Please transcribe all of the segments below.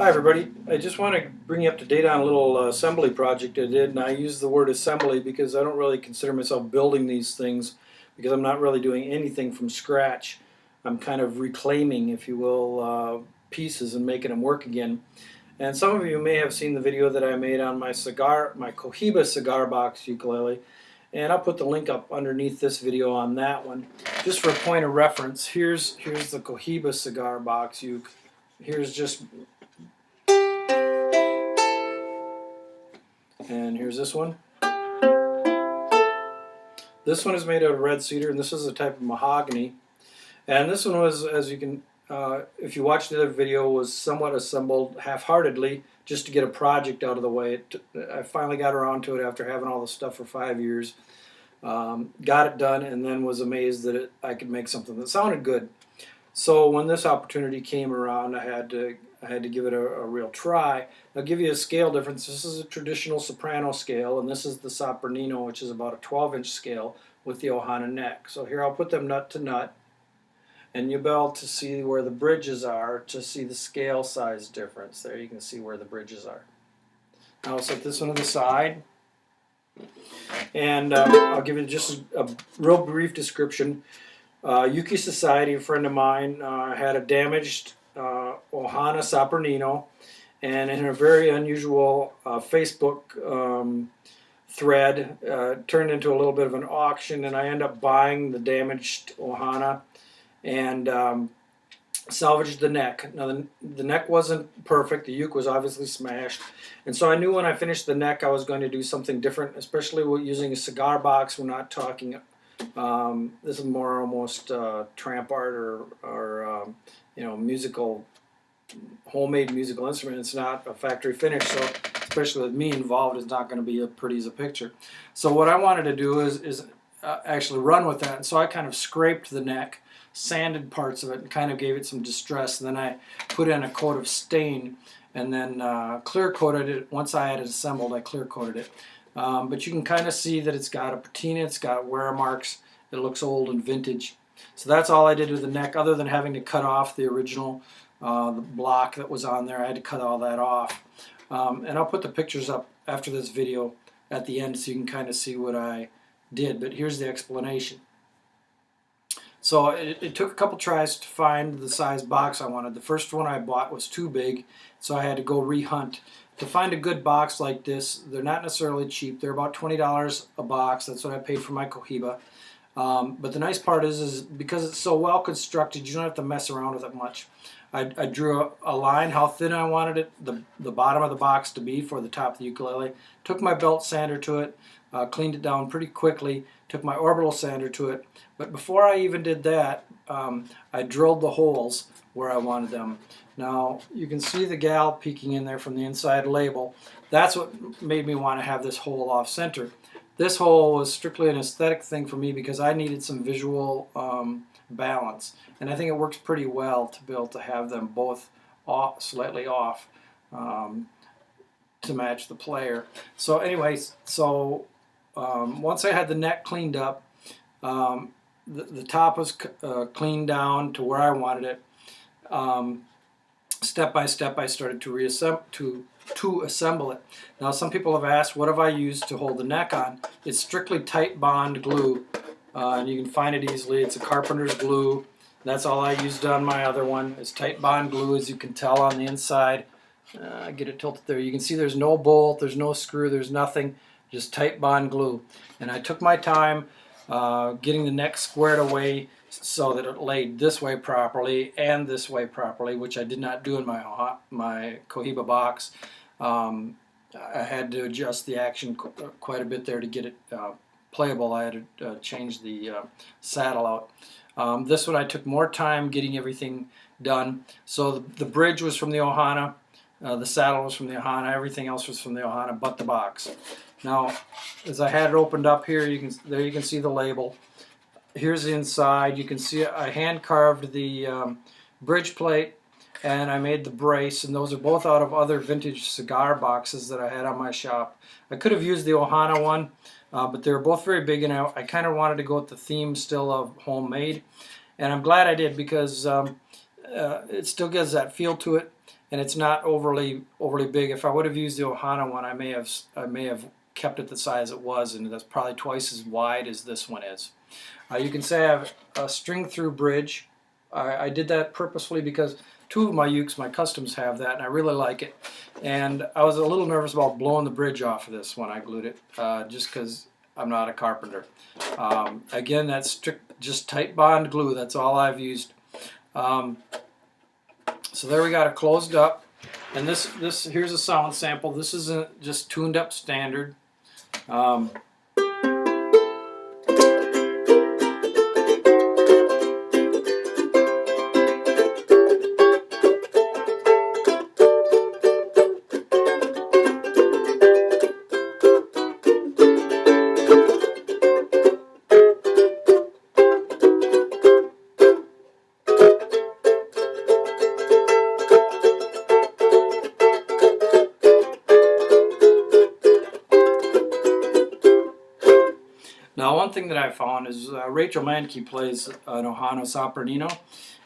Hi everybody, I just want to bring you up to date on a little assembly project I did, and I use the word assembly because I don't really consider myself building these things because I'm not really doing anything from scratch. I'm kind of reclaiming, if you will, pieces and making them work again. And some of you may have seen the video that I made on my Cohiba Cigar Box Ukulele, and I'll put the link up underneath this video on that one. Just for a point of reference, here's the Cohiba Cigar Box Uke. Here's just And here's this one. This one is made out of red cedar, and this is a type of mahogany. And this one was, as you can, if you watch the other video, was somewhat assembled half-heartedly just to get a project out of the way. I finally got around to it after having all the stuff for 5 years. Got it done, and then was amazed that I could make something that sounded good. So when this opportunity came around, I had to give it a real try. I'll give you a scale difference. This is a traditional soprano scale, and this is the Sopranino, which is about a 12-inch scale with the Ohana neck. So here I'll put them nut to nut, and you'll be able to see where the bridges are to see the scale size difference. There you can see where the bridges are. I'll set this one to the side, and I'll give you just a real brief description. Uke Society, a friend of mine, had a damaged Ohana Sopranino, and in a very unusual Facebook thread, turned into a little bit of an auction, and I ended up buying the damaged Ohana and salvaged the neck. Now the neck wasn't perfect, the uke was obviously smashed, and so I knew when I finished the neck I was going to do something different, especially with using a cigar box. We're not talking this is more almost tramp art or musical, homemade musical instrument. It's not a factory finish, so especially with me involved, it's not going to be as pretty as a picture. So what I wanted to do is actually run with that, and so I kind of scraped the neck, sanded parts of it, and kind of gave it some distress, and then I put in a coat of stain, and then clear coated it. Once I had it assembled, I clear coated it. But you can kind of see that it's got a patina, it's got wear marks, it looks old and vintage. So that's all I did with the neck, other than having to cut off the original the block that was on there. I had to cut all that off. And I'll put the pictures up after this video at the end so you can kind of see what I did. But here's the explanation. So it took a couple tries to find the size box I wanted. The first one I bought was too big, so I had to go rehunt. To find a good box like this, they're not necessarily cheap. They're about $20 a box. That's what I paid for my Cohiba. But the nice part is because it's so well constructed, you don't have to mess around with it much. I drew a line how thin I wanted it, the bottom of the box to be for the top of the ukulele. Took my belt sander to it, cleaned it down pretty quickly, took my orbital sander to it. But before I even did that, I drilled the holes where I wanted them. Now you can see the gal peeking in there from the inside label. That's what made me want to have this hole off center. This hole was strictly an aesthetic thing for me because I needed some visual balance, and I think it works pretty well to be able to have them both slightly off to match the player. So anyways, once I had the neck cleaned up, the top was cleaned down to where I wanted it. Step by step I started to assemble it. Now some people have asked, what have I used to hold the neck on? It's strictly tight bond glue, and you can find it easily. It's a carpenter's glue. That's all I used on my other one. It's tight bond glue, as you can tell on the inside. Get it tilted there. You can see there's no bolt, there's no screw, there's nothing, just tight bond glue. And I took my time getting the neck squared away so that it laid this way properly and this way properly, which I did not do in my Cohiba box. I had to adjust the action quite a bit there to get it playable. I had to change the saddle out. This one I took more time getting everything done. So the bridge was from the Ohana, the saddle was from the Ohana, everything else was from the Ohana but the box. Now, as I had it opened up here, you can see the label. Here's the inside. You can see I hand carved the bridge plate, and I made the brace, and those are both out of other vintage cigar boxes that I had on my shop. I could have used the Ohana one, but they were both very big, and I kind of wanted to go with the theme still of homemade, and I'm glad I did because it still gives that feel to it. and it's not overly big. If I would have used the Ohana one, I may have kept it the size it was, and that's probably twice as wide as this one is. You can say I have a string through bridge. I did that purposefully because two of my ukes, my customs, have that, and I really like it. And I was a little nervous about blowing the bridge off of this when I glued it, just because I'm not a carpenter. Again, that's strict, just tight bond glue. That's all I've used. So there we got it closed up. And this here's a sound sample. This isn't just tuned up standard. Now, one thing that I found is Rachel Mankey plays an Ohana Sopranino,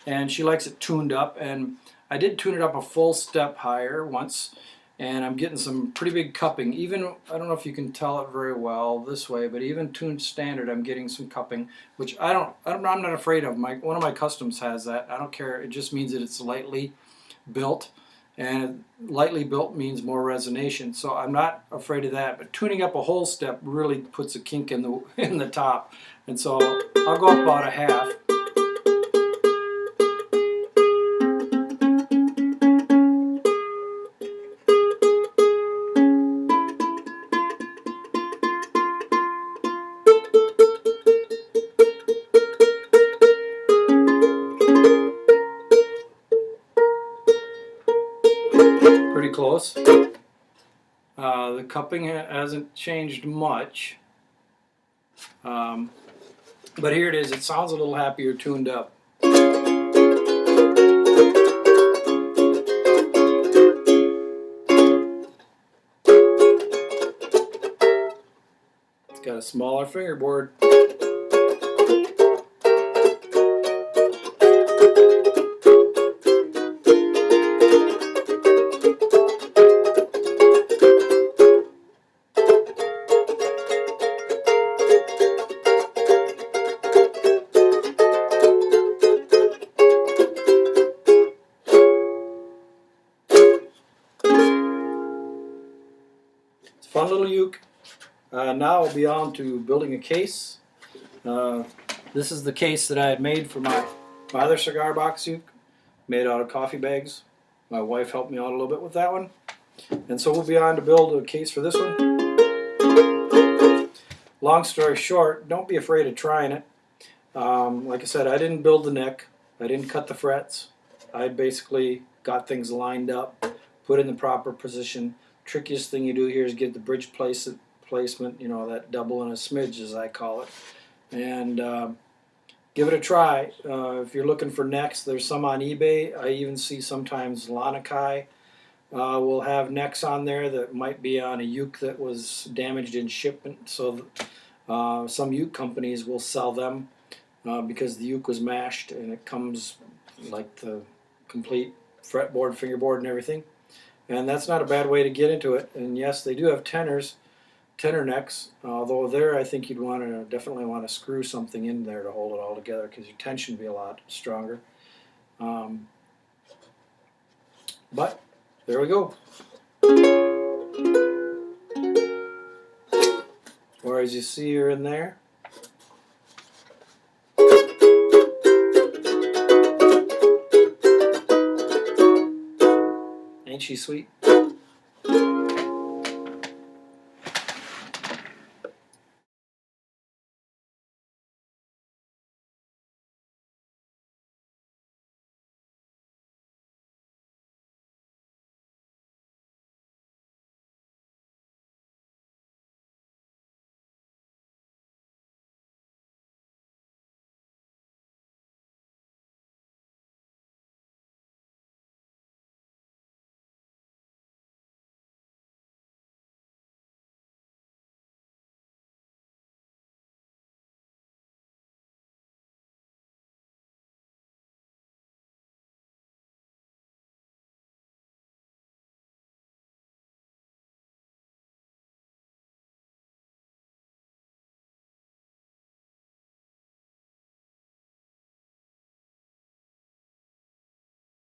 and she likes it tuned up. And I did tune it up a full step higher once, and I'm getting some pretty big cupping. Even, I don't know if you can tell it very well this way, but even tuned standard, I'm getting some cupping, which I'm not afraid of. One of my customs has that. I don't care. It just means that it's lightly built. And lightly built means more resonation, so I'm not afraid of that. But tuning up a whole step really puts a kink in the top, and so I'll go up about a half. Pretty close. The cupping hasn't changed much, but here it is. It sounds a little happier tuned up. It's got a smaller fingerboard. Fun little uke. Now we'll be on to building a case. This is the case that I had made for my other cigar box uke, made out of coffee bags. My wife helped me out a little bit with that one. And so we'll be on to build a case for this one. Long story short, don't be afraid of trying it. Like I said, I didn't build the neck. I didn't cut the frets. I basically got things lined up, put in the proper position. Trickiest thing you do here is get the bridge placement, you know, that double and a smidge as I call it, and give it a try. If you're looking for necks, there's some on eBay. I even see sometimes Lanakai will have necks on there that might be on a uke that was damaged in shipment, so some uke companies will sell them because the uke was mashed and it comes like the complete fretboard, fingerboard, and everything. And that's not a bad way to get into it. And yes, they do have tenor necks, although there I think you'd definitely want to screw something in there to hold it all together because your tension would be a lot stronger. But there we go. Or as you see her in there. Ain't she sweet?